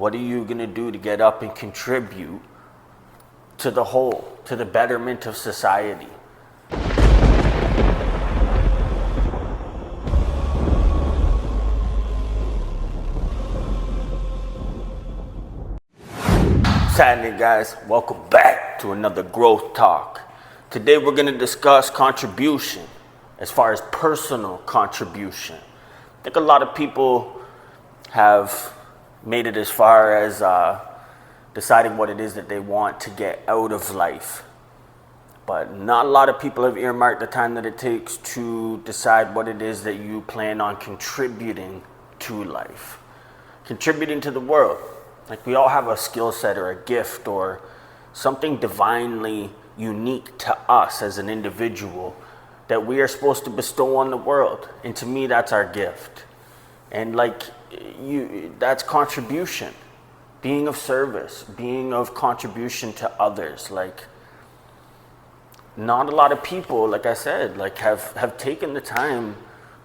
What are you going to do to get up and contribute to the whole, to the betterment of society? What's happening, guys? Welcome back to another Growth Talk. Today we're going to discuss contribution as far as personal contribution. I think a lot of people have made it as far as deciding what it is that they want to get out of life. But not a lot of people have earmarked the time that it takes to decide what it is that you plan on contributing to life, contributing to the world. Like, we all have a skill set or a gift or something divinely unique to us as an individual that we are supposed to bestow on the world. And to me, that's our gift. And that's contribution, being of service, being of contribution to others. Like, not a lot of people, like I said, have taken the time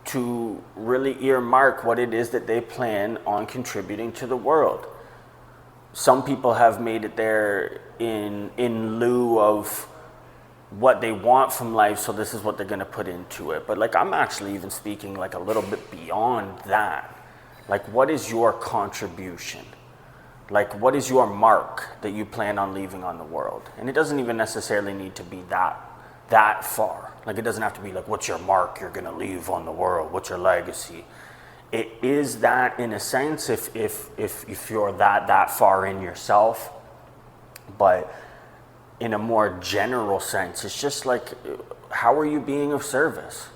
to really earmark what it is that they plan on contributing to the world. Some people have made it there in lieu of what they want from life, so this is what they're going to put into it. But I'm actually even speaking a little bit beyond that. What is your contribution? What is your mark that you plan on leaving on the world? And it doesn't even necessarily need to be that far. It doesn't have to be what's your mark you're going to leave on the world? What's your legacy? It is that in a sense if you're that far in yourself. But in a more general sense, it's just how are you being of service?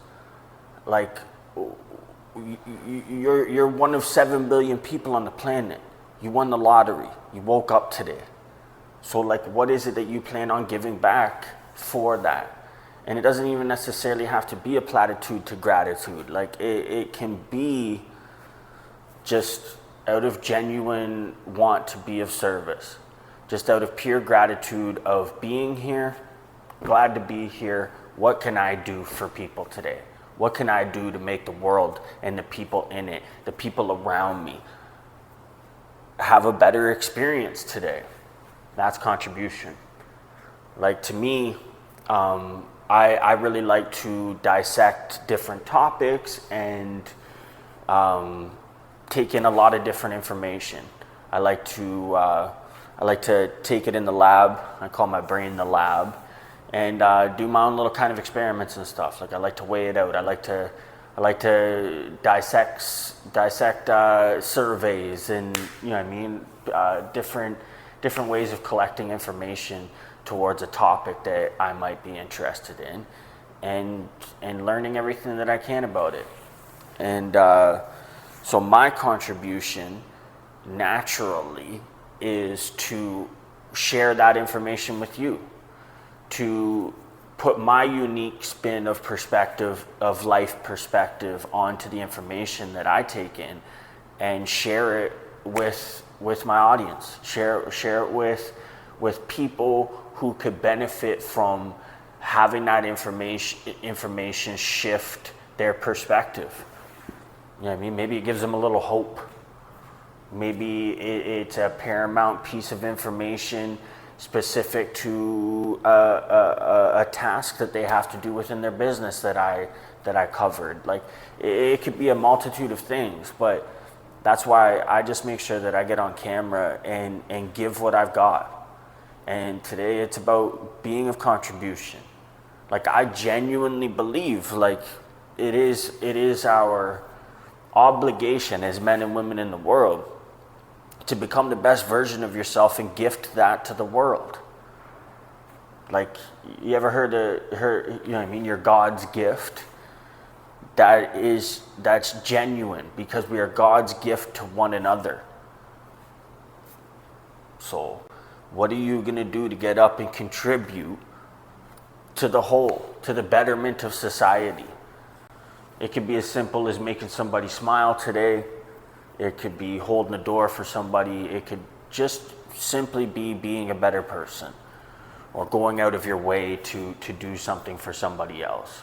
You're one of 7 billion people on the planet. You won the lottery. You woke up today. So what is it that you plan on giving back for that? And it doesn't even necessarily have to be a platitude to gratitude. It can be just out of genuine want to be of service. Just out of pure gratitude of being here, glad to be here. What can I do for people today? What can I do to make the world and the people in it, the people around me, have a better experience today? That's contribution. To me, I really like to dissect different topics and take in a lot of different information. I like to take it in the lab. I call my brain the lab, and do my own little kind of experiments and stuff. I like to weigh it out. I like to dissect surveys and different ways of collecting information towards a topic that I might be interested in, and learning everything that I can about it. And so my contribution naturally is to share that information with you, to put my unique spin of perspective, of life perspective, onto the information that I take in, and share it with my audience, share it with people who could benefit from having that information shift their perspective. Maybe it gives them a little hope. Maybe it's a paramount piece of information specific to a task that they have to do within their business that I covered. It could be a multitude of things, but that's why I just make sure that I get on camera and give what I've got. And today it's about being of contribution. I genuinely believe it is our obligation as men and women in the world to become the best version of yourself and gift that to the world. You ever heard your God's gift? That's genuine, because we are God's gift to one another. So what are you going to do to get up and contribute to the whole, to the betterment of society? It could be as simple as making somebody smile today. It could be holding the door for somebody. It could just simply be being a better person, or going out of your way to do something for somebody else.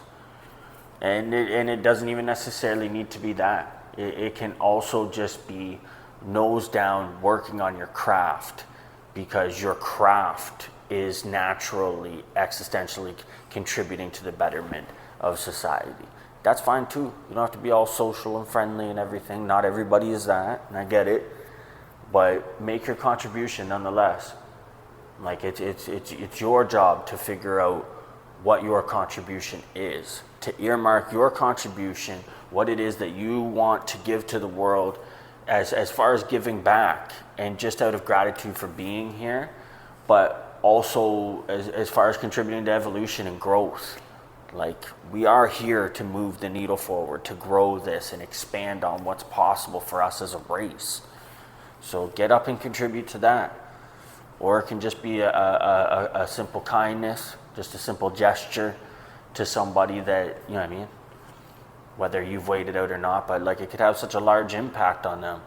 And it doesn't even necessarily need to be that. It can also just be nose down working on your craft, because your craft is naturally, existentially contributing to the betterment of society. That's fine too. You don't have to be all social and friendly and everything. Not everybody is that, and I get it. But make your contribution nonetheless. Like it's your job to figure out what your contribution is, to earmark your contribution, what it is that you want to give to the world, as far as giving back and just out of gratitude for being here, but also as far as contributing to evolution and growth. Like, we are here to move the needle forward, to grow this and expand on what's possible for us as a race. So get up and contribute to that. Or it can just be a simple kindness, just a simple gesture to somebody that, you know what I mean, whether you've weighed it out or not, but like, it could have such a large impact on them.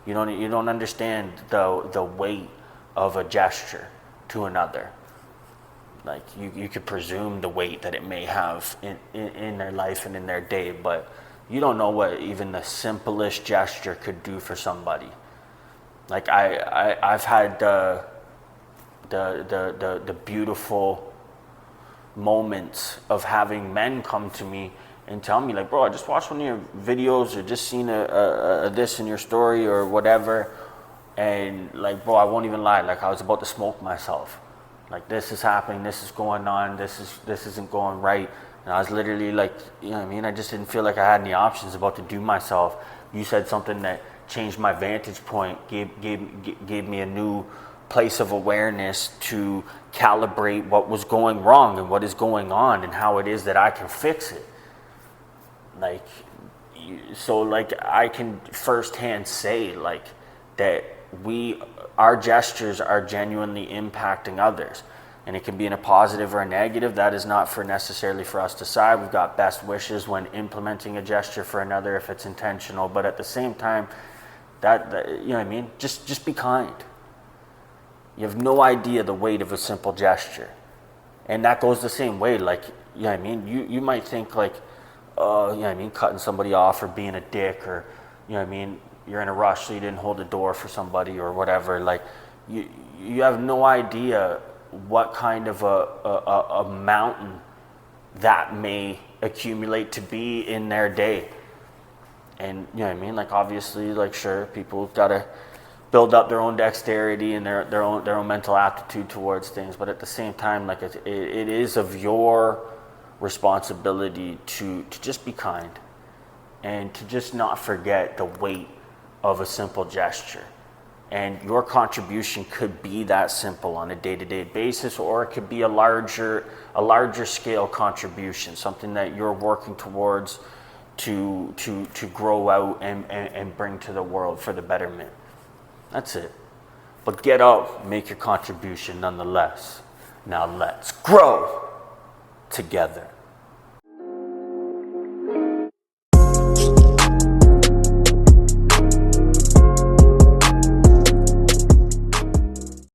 You don't understand the weight of a gesture to another. Like, you could presume the weight that it may have in their life and in their day, but you don't know what even the simplest gesture could do for somebody. Like, I've had the beautiful moments of having men come to me and tell me, like, bro, I just watched one of your videos, or just seen a this in your story or whatever, and like, bro, I won't even lie, like, I was about to smoke myself. Like, this is happening, this is going on, this isn't going right. And I was literally like, you know what I mean? I just didn't feel like I had any options, about to do myself. You said something that changed my vantage point, gave me a new place of awareness to calibrate what was going wrong and what is going on and how it is that I can fix it. Like, so like, I can firsthand say like that our gestures are genuinely impacting others, and it can be in a positive or a negative. That is not necessarily for us to decide. We've got best wishes when implementing a gesture for another if it's intentional, but at the same time, that you know what I mean, just be kind. You have no idea the weight of a simple gesture, and that goes the same way. Like, you know what I mean, you might think like, you know what I mean, cutting somebody off or being a dick, or, you know what I mean, you're in a rush so you didn't hold the door for somebody or whatever. Like, you have no idea what kind of a mountain that may accumulate to be in their day. And you know what I mean, like, obviously, like, sure, people gotta build up their own dexterity and their own mental aptitude towards things, but at the same time, like, it is of your responsibility to just be kind, and to just not forget the weight of a simple gesture. And your contribution could be that simple on a day-to-day basis, or it could be a larger scale contribution, something that you're working towards to grow out and bring to the world for the betterment. That's it. But get up, make your contribution nonetheless. Now let's grow together.